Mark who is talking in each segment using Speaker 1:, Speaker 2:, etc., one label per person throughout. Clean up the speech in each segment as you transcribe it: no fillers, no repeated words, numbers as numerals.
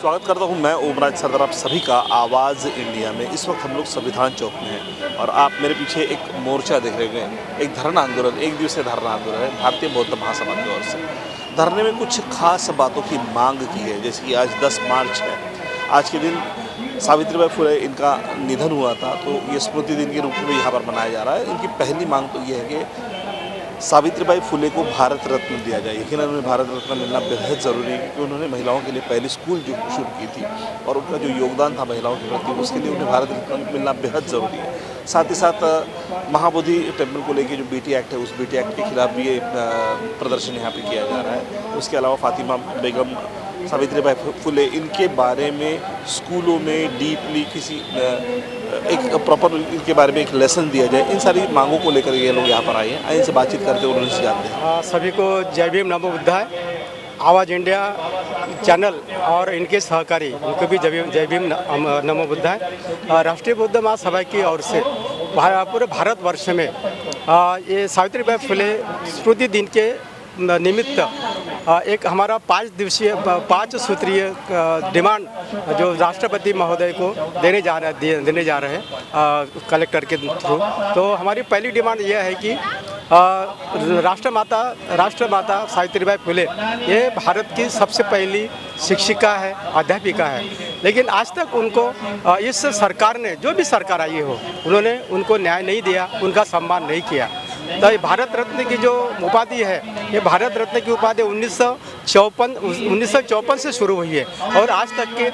Speaker 1: स्वागत करता हूं मैं ओमराज सरदार आप सभी का आवाज़ इंडिया में। इस वक्त हम लोग संविधान चौक में हैं और आप मेरे पीछे एक मोर्चा देख रहे हैं। एक धरना आंदोलन, एक दिवसीय धरना आंदोलन है भारतीय बौद्ध महासभा की ओर से। धरने में कुछ खास बातों की मांग की है, जैसे कि आज 10 मार्च है। आज के दिन सावित्रीबाई फुले इनका निधन हुआ था, तो ये स्मृति दिन के रूप में यहाँ पर मनाया जा रहा है। इनकी पहली मांग तो ये है कि सावित्रीबाई फुले को भारत रत्न दिया जाए। यकीनन उन्हें भारत रत्न मिलना बेहद ज़रूरी है, क्योंकि उन्होंने महिलाओं के लिए पहली स्कूल जो शुरू की थी और उनका जो योगदान था महिलाओं के प्रति, उसके लिए उन्हें भारत रत्न मिलना बेहद ज़रूरी है। साथ ही साथ महाबोधि टेम्पल को लेकर जो बीटी एक्ट है, उस बीटी एक्ट के खिलाफ भी ये प्रदर्शन यहाँ पे किया जा रहा है। उसके अलावा फातिमा बेगम, सावित्रीबाई फुले, इनके बारे में स्कूलों में डीपली एक प्रॉपर इनके बारे में एक लेसन दिया जाए। इन सारी मांगों को लेकर ये लोग यहाँ पर आए हैं। इनसे बातचीत करते हुए उन्होंने जानते हैं।
Speaker 2: सभी को जय भीम नमो बुद्धाय। आवाज़ इंडिया चैनल और इनके सहकारी उनको भी जय भीम नमो बुद्धाय। राष्ट्रीय बौद्ध महासभा की ओर से पूरे भारतवर्ष में ये सावित्रीबाई फुले स्मृति दिन के निमित्त एक हमारा 5 सूत्रीय डिमांड जो राष्ट्रपति महोदय को देने जा रहे हैं कलेक्टर के थ्रू। तो हमारी पहली डिमांड यह है कि राष्ट्रमाता सावित्रीबाई फुले ये भारत की सबसे पहली शिक्षिका है, अध्यापिका है, लेकिन आज तक उनको इस सरकार ने, जो भी सरकार आई हो, उन्होंने उनको न्याय नहीं दिया, उनका सम्मान नहीं किया। तो ये भारत रत्न की जो उपाधि है, ये भारत रत्न की उपाधि 1954 से शुरू हुई है और आज तक के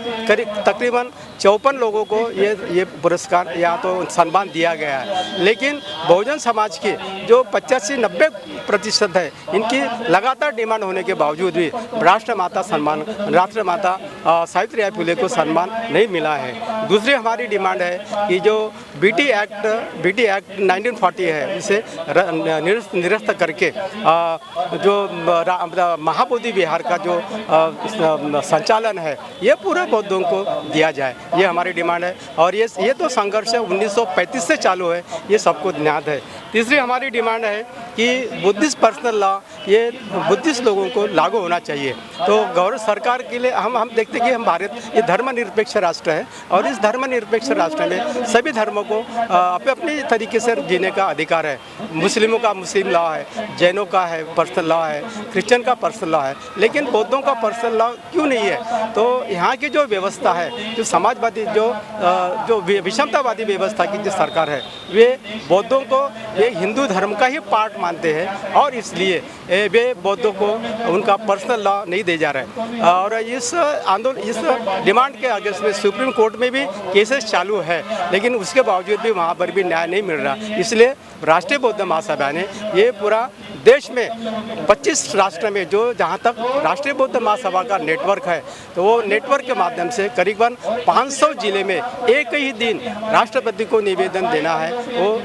Speaker 2: तकरीबन 54 लोगों को ये पुरस्कार या तो सम्मान दिया गया है। लेकिन बहुजन समाज के जो 85-90% है, इनकी लगातार डिमांड होने के बावजूद भी राष्ट्रमाता सावित्रीबाई फुले को सम्मान नहीं मिला है। दूसरी हमारी डिमांड है कि जो बीटी एक्ट 1940 है, इसे निरस्त करके जो महाबोधि विहार का जो संचालन है, ये पूरे बौद्धों को दिया जाए, ये हमारी डिमांड है। और ये तो संघर्ष है 1935 से चालू है, ये सबको ज्ञात है। तीसरी हमारी डिमांड है कि बुद्धिस्ट पर्सनल लॉ ये बुद्धिस्ट लोगों को लागू होना चाहिए। तो गौरव सरकार के लिए हम देखते हैं कि हम भारत ये धर्मनिरपेक्ष राष्ट्र है और इस धर्मनिरपेक्ष राष्ट्र में सभी धर्मों को अपने अपने तरीके से जीने का अधिकार है। मुस्लिमों का मुस्लिम लॉ है, जैनों का है पर्सनल लॉ है, क्रिश्चियन का पर्सनल लॉ है, लेकिन बौद्धों का पर्सनल लॉ क्यों नहीं है? तो यहाँ की जो व्यवस्था है, जो समाजवादी जो विषमतावादी व्यवस्था की जो सरकार है, वे बौद्धों को ये हिंदू धर्म का ही पार्ट मानते हैं और इसलिए वे बौद्धों को उनका पर्सनल लॉ नहीं दे जा रहे। और इस डिमांड के अगेंस्ट में सुप्रीम कोर्ट में भी केसेस चालू है, लेकिन उसके बावजूद भी वहाँ पर भी न्याय नहीं मिल रहा। इसलिए राष्ट्रीय बौद्ध महासभा ने ये पूरा देश में 25 राष्ट्र में जो जहाँ तक राष्ट्रीय बौद्ध महासभा का नेटवर्क है, तो वो नेटवर्क के माध्यम से करीबन 500 जिले में एक ही दिन राष्ट्रपति को निवेदन देना है, वो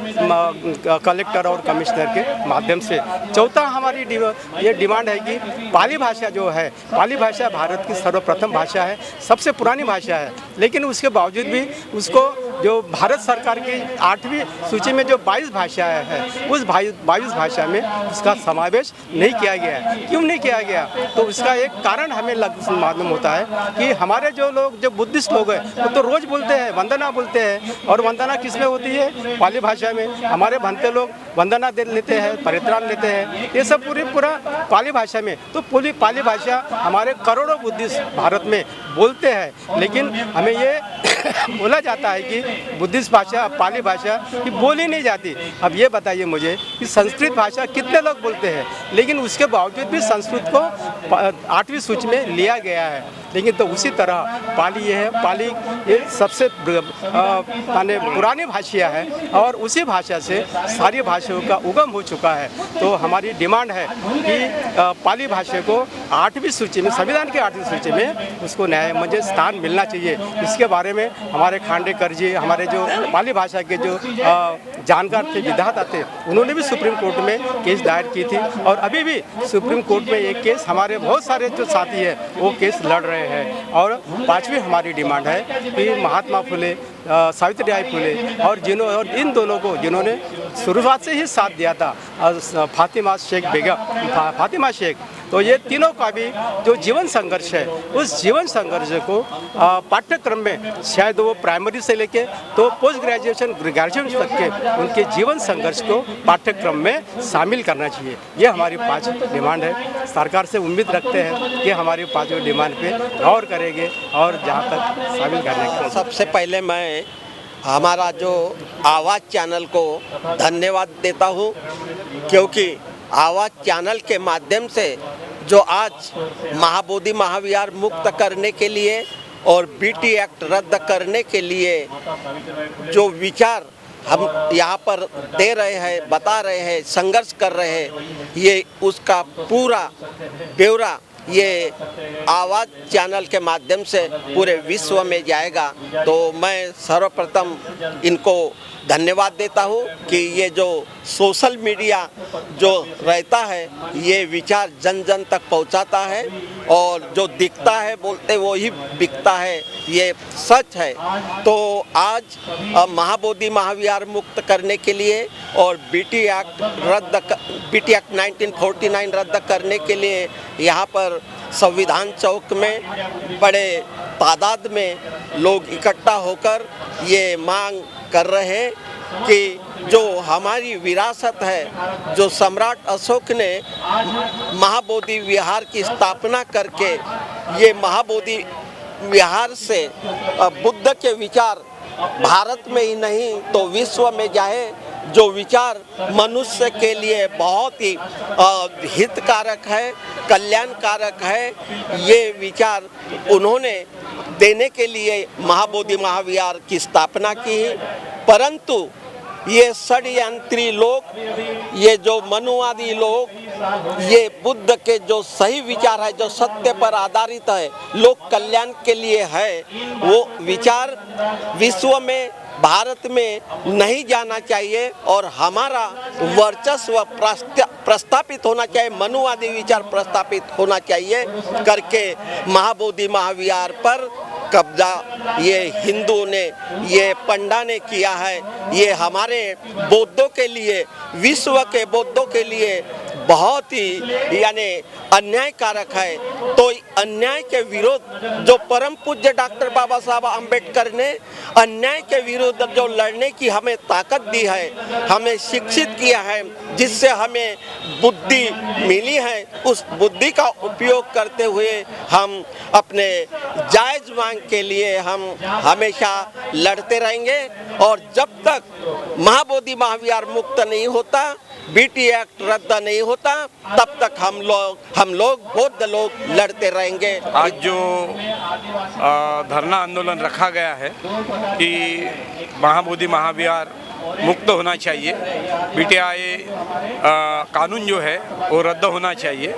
Speaker 2: कलेक्टर और कमिश्नर के माध्यम से। चौथा हमारी ये डिमांड है कि पाली भाषा जो है, पाली भाषा भारत की सर्वप्रथम भाषा है, सबसे पुरानी भाषा है, लेकिन उसके बावजूद भी उसको जो भारत सरकार की 8वीं सूची में जो 22 भाषाएं हैं, उस 22 भाषा में उसका समावेश नहीं किया गया है। क्यों नहीं किया गया? तो उसका एक कारण हमें मालूम होता है कि हमारे जो लोग, जो बुद्धिस्ट लोग हैं, वो तो रोज़ बोलते हैं, वंदना बोलते हैं, और वंदना किस में होती है? पाली भाषा में। हमारे भंते लोग वंदना दे लेते हैं, परित्राण लेते हैं, ये सब पूरा पाली भाषा में। तो पाली भाषा हमारे करोड़ों बुद्धिस्ट भारत में बोलते हैं, लेकिन हमें ये बोला जाता है कि बुद्धिस्ट भाषा, पाली भाषा की बोली नहीं जाती। अब ये बताइए मुझे कि संस्कृत भाषा कितने लोग बोलते हैं, लेकिन उसके बावजूद भी संस्कृत को 8वीं सूची में लिया गया है। लेकिन तो उसी तरह पाली ये है, पाली ये सबसे माने पुरानी भाषा है और उसी भाषा से सारी भाषाओं का उगम हो चुका है। तो हमारी डिमांड है कि पाली भाषा को 8वीं सूची में, संविधान की 8वीं सूची में उसको न्याय मुझे स्थान मिलना चाहिए। इसके बारे में हमारे खांडेकर जी, हमारे जो पाली भाषा के जो जानकार थे, विधाता थे, उन्होंने भी सुप्रीम कोर्ट में केस दायर की थी और अभी भी सुप्रीम कोर्ट में एक केस हमारे बहुत सारे जो साथी हैं वो केस लड़ रहे हैं। और 5वीं हमारी डिमांड है कि महात्मा फुले, सावित्रीबाई फुले और इन दोनों को जिन्होंने शुरुआत से ही साथ दिया था, फातिमा शेख, तो ये तीनों का भी जो जीवन संघर्ष है उस जीवन संघर्ष को पाठ्यक्रम में शायद वो प्राइमरी से लेके तो पोस्ट ग्रेजुएशन ग्रेजुएशन तक के उनके जीवन संघर्ष को पाठ्यक्रम में शामिल करना चाहिए। ये हमारी 5 डिमांड है। सरकार से उम्मीद रखते हैं कि हमारी 5 डिमांड पे गौर करेंगे और जहाँ तक शामिल करने का।
Speaker 3: सबसे पहले मैं हमारा जो आवाज़ चैनल को धन्यवाद देता हूँ, क्योंकि आवाज़ चैनल के माध्यम से जो आज महाबोधि महाविहार मुक्त करने के लिए और बीटी एक्ट रद्द करने के लिए जो विचार हम यहाँ पर दे रहे हैं, बता रहे हैं, संघर्ष कर रहे हैं, ये उसका पूरा ब्यौरा ये आवाज़ चैनल के माध्यम से पूरे विश्व में जाएगा। तो मैं सर्वप्रथम इनको धन्यवाद देता हूँ कि ये जो सोशल मीडिया जो रहता है ये विचार जन जन तक पहुँचाता है और जो दिखता है बोलते वही बिकता है, ये सच है। तो आज महाबोधि महाविहार मुक्त करने के लिए और बीटी एक्ट 1949 रद्द करने के लिए यहाँ पर संविधान चौक में बड़े तादाद में लोग इकट्ठा होकर ये मांग कर रहे हैं कि जो हमारी विरासत है, जो सम्राट अशोक ने महाबोधि विहार की स्थापना करके ये महाबोधि विहार से बुद्ध के विचार भारत में ही नहीं तो विश्व में जाए, जो विचार मनुष्य के लिए बहुत ही हितकारक है, कल्याणकारक है, ये विचार उन्होंने देने के लिए महाबोधि महाविहार की स्थापना की। परंतु ये षड्यंत्री लोग, ये जो मनुवादी लोग, ये बुद्ध के जो सही विचार है, जो सत्य पर आधारित है, लोक कल्याण के लिए है, वो विचार विश्व में भारत में नहीं जाना चाहिए और हमारा वर्चस्व प्रस्थापित होना चाहिए, मनुवादी विचार प्रस्थापित होना चाहिए करके महाबोधि महाविहार पर कब्जा ये हिंदू ने, ये पंडा ने किया है। ये हमारे बौद्धों के लिए, विश्व के बौद्धों के लिए बहुत ही यानी अन्यायकारक है। तो अन्याय के विरोध जो परम पूज्य डॉक्टर बाबा साहब अम्बेडकर ने अन्याय के विरुद्ध जो लड़ने की हमें ताकत दी है, हमें शिक्षित किया है, जिससे हमें बुद्धि मिली है, उस बुद्धि का उपयोग करते हुए हम अपने जायज़ मांग के लिए हम हमेशा लड़ते रहेंगे। और जब तक महाबोधि महाविहार मुक्त नहीं होता, बीटी एक्ट रद्द नहीं होता, तब तक हम लोग बौद्ध लोग लड़ते रहेंगे।
Speaker 4: आज जो धरना आंदोलन रखा गया है कि महाबोधि महाविहार मुक्त होना चाहिए, बीटीआई कानून जो है वो रद्द होना चाहिए,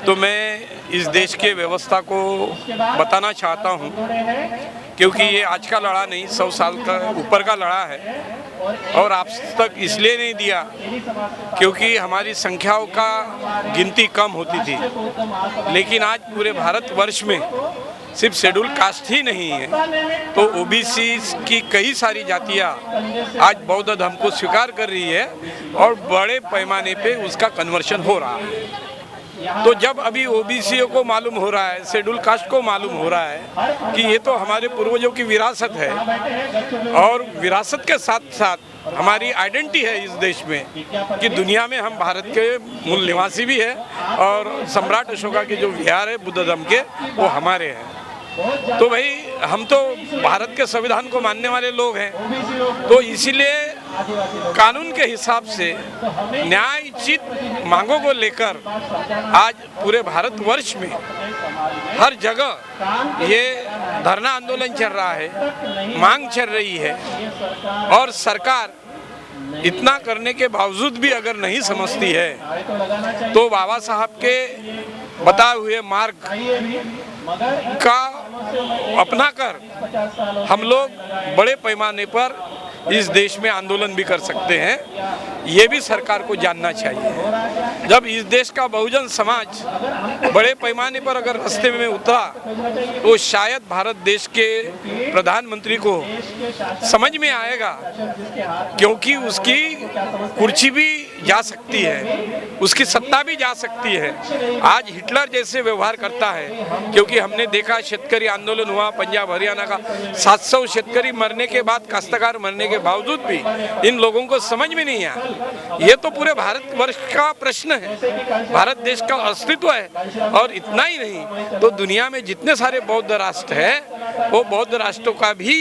Speaker 4: तो मैं इस देश के व्यवस्था को बताना चाहता हूँ, क्योंकि ये आज का लड़ा नहीं, 100 साल का ऊपर का लड़ा है। और आज तक इसलिए नहीं दिया क्योंकि हमारी संख्याओं का गिनती कम होती थी, लेकिन आज पूरे भारतवर्ष में सिर्फ शेड्यूल कास्ट ही नहीं है, तो ओबीसी की कई सारी जातियां आज बौद्ध धर्म को स्वीकार कर रही है और बड़े पैमाने पे उसका कन्वर्शन हो रहा है। तो जब अभी ओबीसी को मालूम हो रहा है, शेड्यूल कास्ट को मालूम हो रहा है कि ये तो हमारे पूर्वजों की विरासत है और विरासत के साथ साथ हमारी आइडेंटिटी है इस देश में कि दुनिया में हम भारत के मूल निवासी भी है और सम्राट अशोका के जो विहार है बुद्ध धर्म के वो हमारे हैं। तो भाई हम तो भारत के संविधान को मानने वाले लोग हैं, तो इसीलिए कानून के हिसाब से न्यायोचित मांगों को लेकर आज पूरे भारतवर्ष में हर जगह ये धरना आंदोलन चल रहा है, मांग चल रही है। और सरकार इतना करने के बावजूद भी अगर नहीं समझती है तो बाबा साहब के बताए हुए मार्ग का अपनाकर हम लोग बड़े पैमाने पर इस देश में आंदोलन भी कर सकते हैं। ये भी सरकार को जानना चाहिए। जब इस देश का बहुजन समाज बड़े पैमाने पर अगर रास्ते में उतरा तो शायद भारत देश के प्रधानमंत्री को समझ में आएगा, क्योंकि उसकी कुर्सी भी जा सकती है, उसकी सत्ता भी जा सकती है। आज हिटलर जैसे व्यवहार करता है, क्योंकि हमने देखा शेतकरी आंदोलन हुआ पंजाब हरियाणा का, 700 शेतकरी मरने के बाद, काश्तकार मरने के बावजूद भी इन लोगों को समझ में नहीं आया। ये तो पूरे भारतवर्ष का प्रश्न है, भारत देश का अस्तित्व है। और इतना ही नहीं तो दुनिया में जितने सारे बौद्ध राष्ट्र हैं वो बौद्ध राष्ट्रों का भी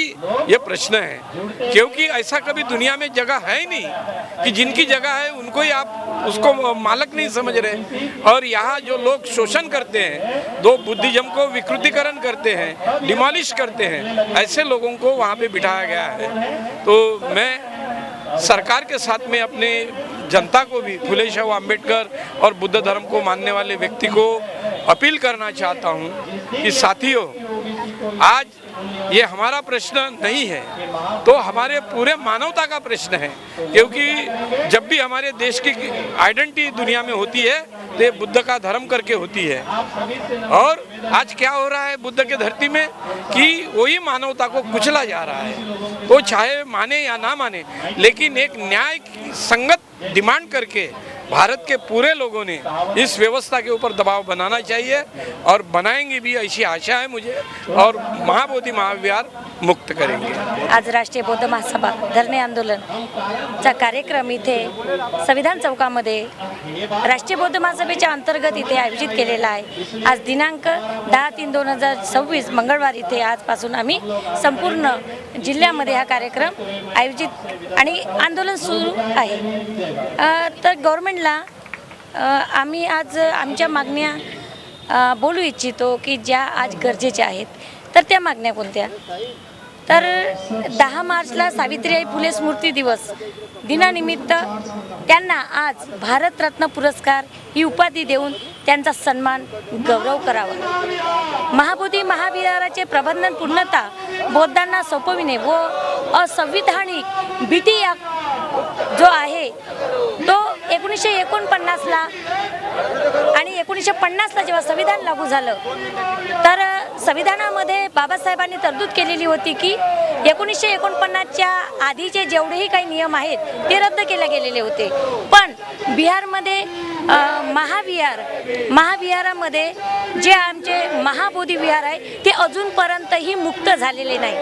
Speaker 4: ये प्रश्न है, क्योंकि ऐसा कभी दुनिया में जगह है ही नहीं कि जिनकी जगह है उनको ही आप उसको मालक नहीं समझ रहे। और यहाँ जो लोग शोषण करते हैं, दो बुद्धिज्म को विकृतीकरण करते हैं, डिमोलिश करते हैं, ऐसे लोगों को वहाँ पे बिठाया गया है। तो मैं सरकार के साथ में अपने जनता को भी, फुले शाह अम्बेडकर और बुद्ध धर्म को मानने वाले व्यक्ति को अपील करना चाहता हूँ कि साथियों, आज ये हमारा प्रश्न नहीं है तो हमारे पूरे मानवता का प्रश्न है, क्योंकि जब भी हमारे देश की आइडेंटिटी दुनिया में होती है तो ये बुद्ध का धर्म करके होती है। और आज क्या हो रहा है बुद्ध के धरती में कि वही मानवता को कुचला जा रहा है। तो चाहे माने या ना माने, लेकिन एक न्याय संगत डिमांड करके भारत के पूरे लोगों ने इस व्यवस्था के ऊपर दबाव बनाना चाहिए और बनाएंगे भी, ऐसी आशा है मुझे। और महाबोधी महाविहार मुक्त करेंगे।
Speaker 5: आज राष्ट्रीय बौद्ध महासभा धरणे आंदोलनचा कार्यक्रम इथे संविधान चौकामध्ये राष्ट्रीय बौद्ध महासभेच्या अंतर्गत इथे आयोजित केलेला आहे। आज दिनांक 10/3/2026 मंगळवार इथे आजपासून आम्ही संपूर्ण जिल्ह्यामध्ये हा कार्यक्रम आयोजित आणि आंदोलन सुरू आहे। तर गव्हर्नमेंटला आम्ही आज आमच्या मागण्या बोलू इच्छितो की ज्या आज गरजेच्या आहेत। तर त्या मागण्या कोणत्या? तर 10 मार्चला सावित्रीबाई फुले स्मृती दिवस दिनानिमित्त त्यांना आज भारतरत्न पुरस्कार ही उपाधी देऊन त्यांचा सन्मान गौरव करावा। महाबोधी महाविहाराचे प्रबंधन पूर्णतः बौद्धांना सोपविणे व असंविधानिक बीटी जो आहे तो 1949ला आणि 1950ला जेव्हा संविधान लागू झालं तर संविधानामध्ये बाबासाहेबांनी तरतूद केलेली होती की 1949च्या आधीचे जेवढेही काही नियम आहेत ते रद्द केले गेलेले होते। पण बिहारमध्ये महाविहारामध्ये जे आमचे महाबोधी विहार आहे ते अजूनपर्यंतही मुक्त झालेले नाही।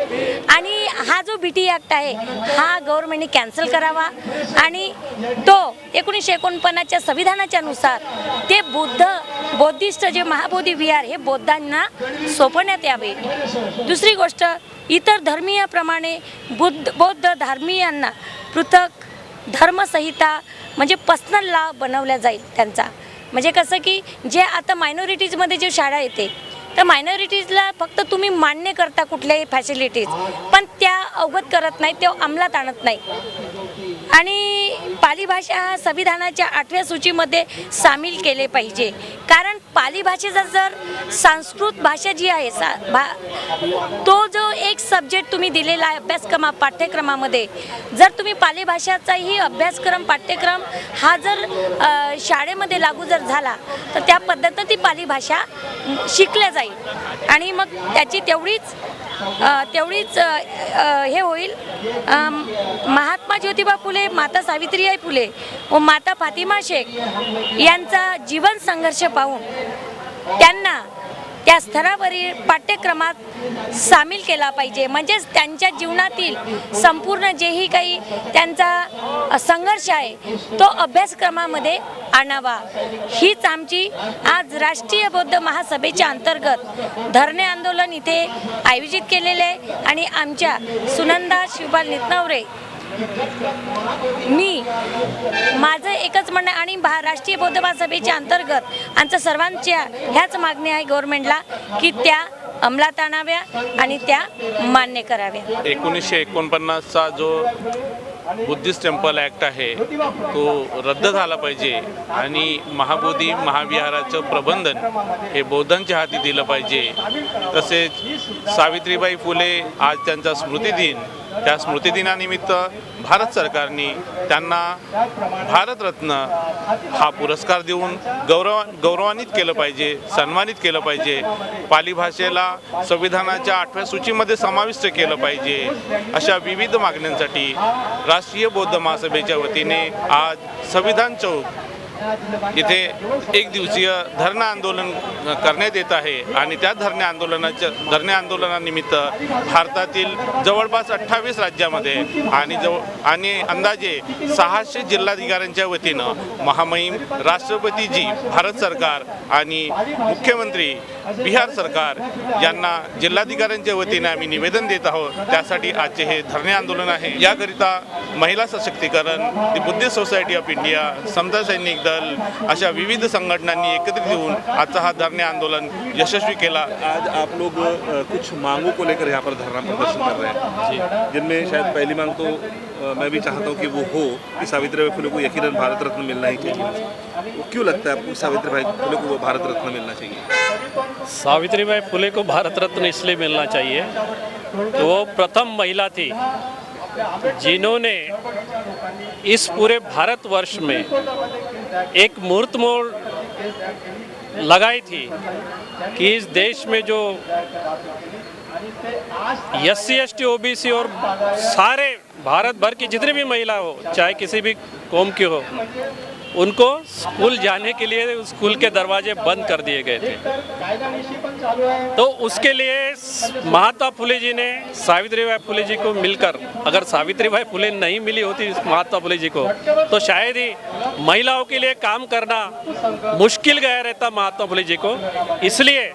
Speaker 5: आणि हा जो बीटी ॲक्ट आहे हा गव्हर्नमेंटने कॅन्सल करावा आणि तो 1949च्या संविधानाच्या नुसार ते बौद्धिस्ट जे महाबोधी विहार हे बौद्धांना सोपवण्यात यावे। दुसरी गोष्ट, इतर धर्मीयाप्रमाणे बौद्ध धर्मीयांना पृथक धर्मसंहिता म्हणजे पर्सनल लॉ बनवल्या जाईल त्यांचा। म्हणजे कसं की जे आता मायनॉरिटीजमध्ये जे शाळा येते तर मायनॉरिटीजला फक्त तुम्ही मान्य करता कुठल्याही फॅसिलिटीज, पण त्या अवगत करत नाही, ते अंमलात आणत नाही। आणि पाली भाषा हा संविधानाच्या 8व्या सूचीमध्ये सामील केले पाहिजे, कारण पाली भाषेचा जर संस्कृत भाषा जी आहे तो जो एक सब्जेक्ट तुम्ही दिलेला आहे पाठ्यक्रमामध्ये, जर तुम्ही पाली भाषाचाही अभ्यासक्रम पाठ्यक्रम हा जर शाळेमध्ये लागू जर झाला तर त्या पद्धतीने ती पाली भाषा शिकल्या जाईल आणि मग त्याची तेवढीच हे होईल। महात्मा ज्योतिबा फुले, माता सावित्रीबाई फुले व माता फातिमा शेख यांचा जीवन संघर्ष पाहून त्यांना त्या स्तरावरील पाठ्यक्रमात सामील केला पाहिजे। म्हणजेच त्यांच्या जीवनातील संपूर्ण जेही काही त्यांचा संघर्ष आहे तो अभ्यासक्रमामध्ये आणावा। हीच आमची आज राष्ट्रीय बौद्ध महासभेच्या अंतर्गत धरणे आंदोलन इथे आयोजित केलेले आहे। आणि आमच्या सुनंदा शिवपाल नितनवरे मी माझं एकच म्हणणं आणि राष्ट्रीय बौद्ध महासभेच्या अंतर्गत आमच्या सर्वांच्या ह्याच मागण्या आहे गव्हर्नमेंटला की त्या अंमलात आणाव्या आणि त्या मान्य कराव्या।
Speaker 6: 1949चा जो बुद्धिस्ट टेम्पल ॲक्ट आहे तो रद्द झाला पाहिजे आणि महाबोधी महाविहाराचं प्रबंधन हे बौद्धांच्या हाती दिलं पाहिजे। तसेच सावित्रीबाई फुले आज त्यांचा स्मृतिदिन त्या स्मृतिदिनानिमित्त भारत सरकारने त्यांना भारतरत्न हा पुरस्कार देऊन गौरवान्वित केलं पाहिजे, सन्मानित केलं पाहिजे. पाली भाषेला संविधानाच्या 8व्या सूचीमध्ये समाविष्ट केलं पाहिजे. अशा विविध मागण्यांसाठी राष्ट्रीय बौद्ध महासभेच्या वतीने आज संविधान चौक इथे एक दिवसीय धरणं आंदोलन करण्यात येत आहे आणि त्या धरणे आंदोलनानिमित्त भारतातील जवळपास 28 राज्यामध्ये आणि अंदाजे 600 जिल्हाधिकाऱ्यांच्या वतीनं महामहिम राष्ट्रपतीजी, भारत सरकार आणि मुख्यमंत्री बिहार सरकार यांना जिल्हाधिकाऱ्यांच्या वतीने आम्ही निवेदन देत आहोत. त्यासाठी आजचे हे धरणे आंदोलन आहे. याकरिता महिला सशक्तीकरण, the Buddhist Society of India, Samata Sainik Dal अशा विविध संघटनांनी एकत्रित येऊन आजचा हा धरणे आंदोलन यशस्वी केला.
Speaker 1: आज आप लोग कुछ मांगों को लेकर यहाँ पर धरना प्रदर्शन कर रहे हैं, जिनमें शायद पहली मांग तो मैं भी चाहता हूँ कि वो हो कि सावित्रीबाई फुले को यकीनन भारत रत्न मिलना ही चाहिए. वो क्यों लगता है आपको सावित्रीबाई फुले को भारत रत्न मिलना चाहिए?
Speaker 7: सावित्रीबाई फुले को भारत रत्न इसलिए मिलना चाहिए कि वो प्रथम महिला थी जिन्होंने इस पूरे भारतवर्ष में एक मुहूर्तमोड़ लगाई थी कि इस देश में जो SC ST OBC और सारे भारत भर की जितनी भी महिला हो, चाहे किसी भी कौम की हो, उनको स्कूल जाने के लिए स्कूल के दरवाजे बंद कर दिए गए थे. तो उसके लिए महात्मा फुले जी ने सावित्रीबाई फुले जी को मिलकर, अगर सावित्रीबाई फुले नहीं मिली होती महात्मा फुले जी को तो शायद ही महिलाओं के लिए काम करना मुश्किल गया रहता महात्मा फुले जी को. इसलिए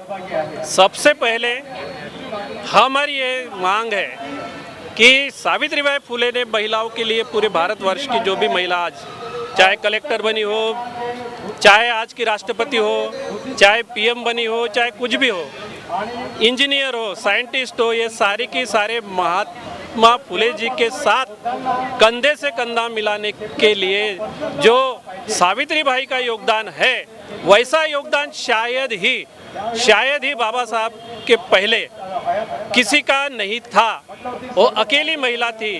Speaker 7: सबसे पहले हमारी ये मांग है कि सावित्रीबाई फुले ने महिलाओं के लिए पूरे भारतवर्ष की जो भी महिला आज चाहे कलेक्टर बनी हो, चाहे आज की राष्ट्रपति हो, चाहे PM बनी हो, चाहे कुछ भी हो, इंजीनियर हो, साइंटिस्ट हो, ये सारे के सारे महात्मा फुले जी के साथ कंधे से कंधा मिलाने के लिए जो सावित्रीबाई का योगदान है, वैसा योगदान शायद ही बाबा साहब के पहले किसी का नहीं था. वो अकेली महिला थी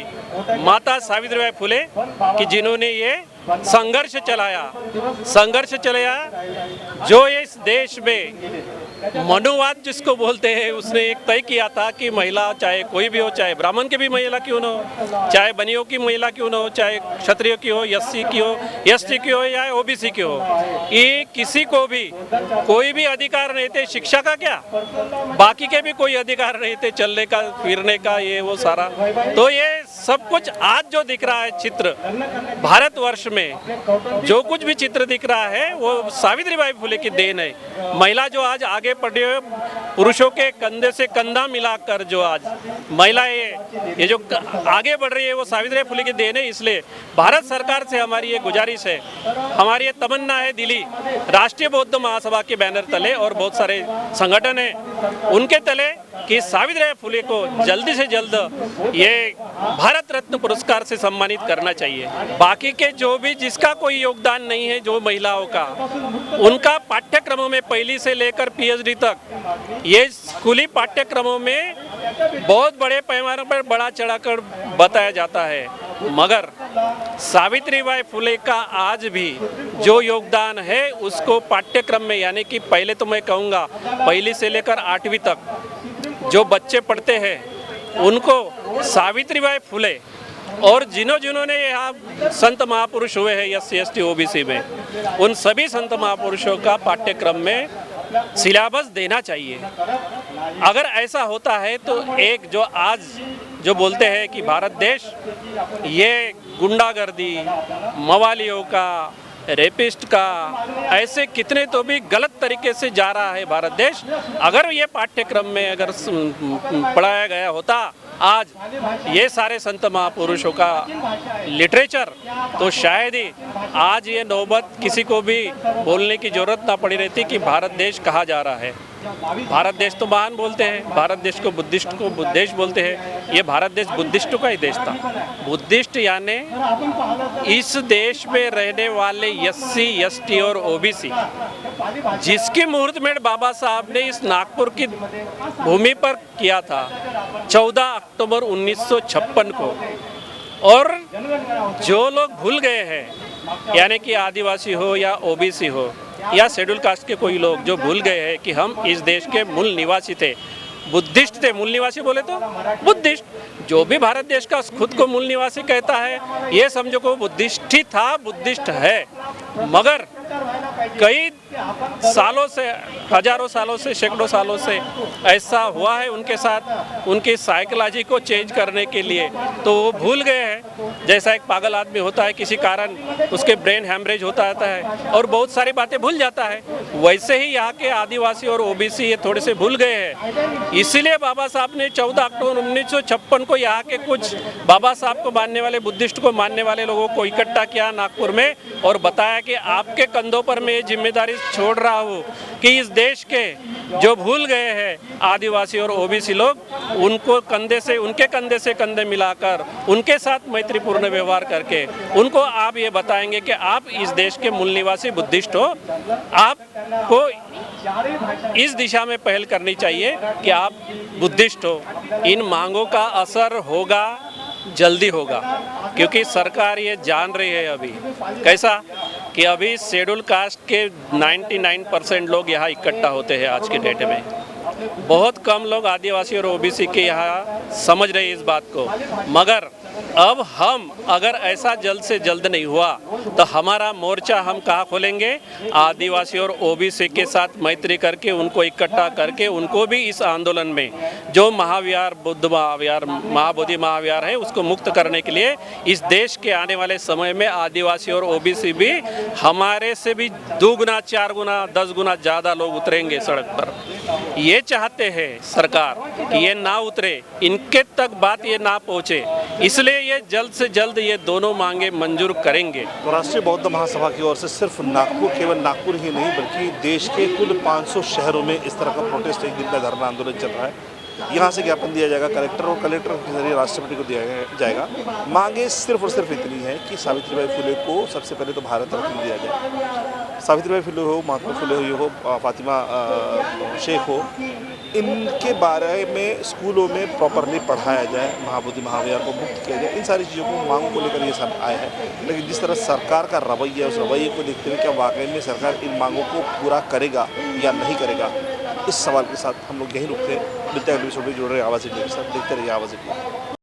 Speaker 7: माता सावित्रीबाई फुले कि जिन्होंने ये संघर्ष चलाया जो इस देश में मनुवाद जिसको बोलते हैं, उसने एक तय किया था कि महिला चाहे कोई भी हो, चाहे ब्राह्मण की भी महिला क्यों ना हो, चाहे बनियों की महिला क्यों ना हो, चाहे क्षत्रिय की हो, SC की हो, ST की हो या OBC की हो, ये किसी को भी कोई भी अधिकार नहीं थे. शिक्षा का क्या, बाकी के भी कोई अधिकार नहीं थे, चलने का, फिरने का, ये वो सारा. तो ये सब कुछ आज जो दिख रहा है चित्र भारतवर्ष में, जो कुछ भी चित्र दिख रहा है वो सावित्रीबाई फुले की देन है. महिला जो आज आगे बढ़े हुए पुरुषों के कंधे से कंधा मिलाकर जो आज महिलाएं ये जो आगे बढ़ रही है वो सावित्रीबाई फुले की देन है. इसलिए भारत सरकार से हमारी ये गुजारिश है, हमारी ये तमन्ना है दिली, राष्ट्रीय बौद्ध महासभा के बैनर तले और बहुत सारे संगठन हैं उनके तले, कि सावित्रीबाई फुले को जल्दी से जल्द ये भारत रत्न पुरस्कार से सम्मानित करना चाहिए. बाकी के जो भी जिसका कोई योगदान नहीं है, जो महिलाओं का, उनका पाठ्यक्रमों में पहली से लेकर PhD तक ये स्कूली पाठ्यक्रमों में बहुत बड़े पैमाने पर बड़ा चढ़ाकर बताया जाता है. मगर सावित्रीबाई फुले का आज भी जो योगदान है उसको पाठ्यक्रम में, यानी कि पहले तो मैं कहूँगा पहली से लेकर 8वीं तक जो बच्चे पढ़ते हैं उनको सावित्रीबाई फुले और जिन्होंने यहाँ संत महापुरुष हुए हैं SC ST OBC में, उन सभी संत महापुरुषों का पाठ्यक्रम में सिलेबस देना चाहिए. अगर ऐसा होता है तो एक जो आज जो बोलते हैं कि भारत देश ये गुंडागर्दी, मवालियों का, रेपिस्ट का, ऐसे कितने तो भी गलत तरीके से जा रहा है भारत देश. अगर ये पाठ्यक्रम में अगर पढ़ाया गया होता आज ये सारे संत महापुरुषों का लिटरेचर, तो शायद ही आज ये नौबत किसी को भी बोलने की जरूरत ना पड़ी रहती कि भारत देश कहाँ जा रहा है. भारत देश तो महान बोलते हैं, भारत देश को बुद्धिस्ट को बुद्ध देश बोलते हैं. ये भारत देश बुद्धिस्टों का ही देश था. बुद्धिस्ट यानी इस देश में रहने वाले SC ST और OBC, जिसकी मुहूर्त में बाबा साहब ने इस नागपुर की भूमि पर किया था, 14 अक्टूबर 1956 को। और जो लोग भूल गए हैं, यानी कि आदिवासी हो या ओबीसी हो या शेड्यूल कास्ट के कोई लोग जो भूल गए हैं कि हम इस देश के मूल निवासी थे, बुद्धिस्ट थे। मूल निवासी बोले तो बुद्धिस्ट, जो भी भारत देश का खुद को मूल निवासी कहता है, ये समझो को बुद्धिस्ट ही था, बुद्धिस्ट है। मगर कई सालों से, हजारों सालों से, सैकड़ों सालों से ऐसा हुआ है उनके साथ, उनकी साइकोलॉजी को चेंज करने के लिए, तो वो भूल गए हैं। जैसा एक पागल आदमी होता है, किसी कारण उसके ब्रेन हैमरेज होता रहता है और बहुत सारी बातें भूल जाता है, वैसे ही यहाँ के आदिवासी और ओबीसी ये थोड़े से भूल गए हैं। इसीलिए बाबा साहब ने 14 अक्टूबर 1956 को यहाँ के कुछ बाबा साहब को मानने वाले, बुद्धिस्ट को मानने वाले लोगों को इकट्ठा किया नागपुर में और बताया कि आपके कंधों पर मैं ये जिम्मेदारी छोड़ रहा हूँ कि इस देश के जो भूल गए हैं आदिवासी और ओबीसी लोग, उनको कंधे से, उनके कंधे से कंधे मिलाकर उनके साथ मैत्रीपूर्ण व्यवहार करके उनको आप ये बताएंगे कि आप इस देश के मूल निवासी बुद्धिस्ट हो, आपको इस दिशा में पहल करनी चाहिए कि आप बुद्धिस्ट हो। इन मांगों का असर होगा, जल्दी होगा, क्योंकि सरकार ये जान रही है अभी कैसा कि अभी शेड्यूल कास्ट के 99% लोग यहाँ इकट्ठा होते हैं आज के डेट में। बहुत कम लोग आदिवासी और ओबीसी के यहाँ समझ रहे हैं इस बात को। मगर अब हम अगर ऐसा जल्द से जल्द नहीं हुआ तो हमारा मोर्चा हम कहाँ खोलेंगे? आदिवासी और ओबीसी के साथ मैत्री करके, उनको इकट्ठा करके, उनको भी इस आंदोलन में जो महाविहार, बुद्ध महाविहार, महाबोधि महाविहार है, उसको मुक्त करने के लिए इस देश के आने वाले समय में आदिवासी और ओबीसी भी हमारे से भी 2 गुना, 4 गुना, 10 गुना ज़्यादा लोग उतरेंगे सड़क पर। ये चाहते हैं सरकार कि ये ना उतरे, इनके तक बात ये ना पहुँचे, इसलिए ये जल्द से जल्द ये दोनों मांगे मंजूर करेंगे।
Speaker 1: तो राष्ट्रीय बौद्ध महासभा की ओर से सिर्फ नागपुर, केवल नागपुर ही नहीं बल्कि देश के कुल 500 शहरों में इस तरह का प्रोटेस्ट, एक दिन का धरना आंदोलन चल रहा है। यहाँ से ज्ञापन दिया जाएगा कलेक्टर और कलेक्टर के जरिए राष्ट्रपति को दिया जाएगा। मांगे सिर्फ और सिर्फ इतनी है कि सावित्रीबाई फुले को सबसे पहले तो भारत रत्न दिया जाए। सावित्रीबाई फुले हो, महात्मा फुले हो, फातिमा शेख हो, इनके बारे में स्कूलों में प्रॉपरली पढ़ाया जाए, महाबोधि महाविहार को मुक्त किया जाए। इन सारी चीज़ों को, मांगों को लेकर ये सब आए हैं। लेकिन जिस तरह सरकार का रवैया, उस रवैये को देखते हुए क्या वाकई में सरकार इन मांगों को पूरा करेगा या नहीं करेगा, इस सवाल के साथ हम लोग यहीं रुकते हैं। मिलते हैं अगले एपिसोड में, जुड़ रहे आवाज़ इंडिया के साथ। देखते रहिए आवाज़ इंडिया।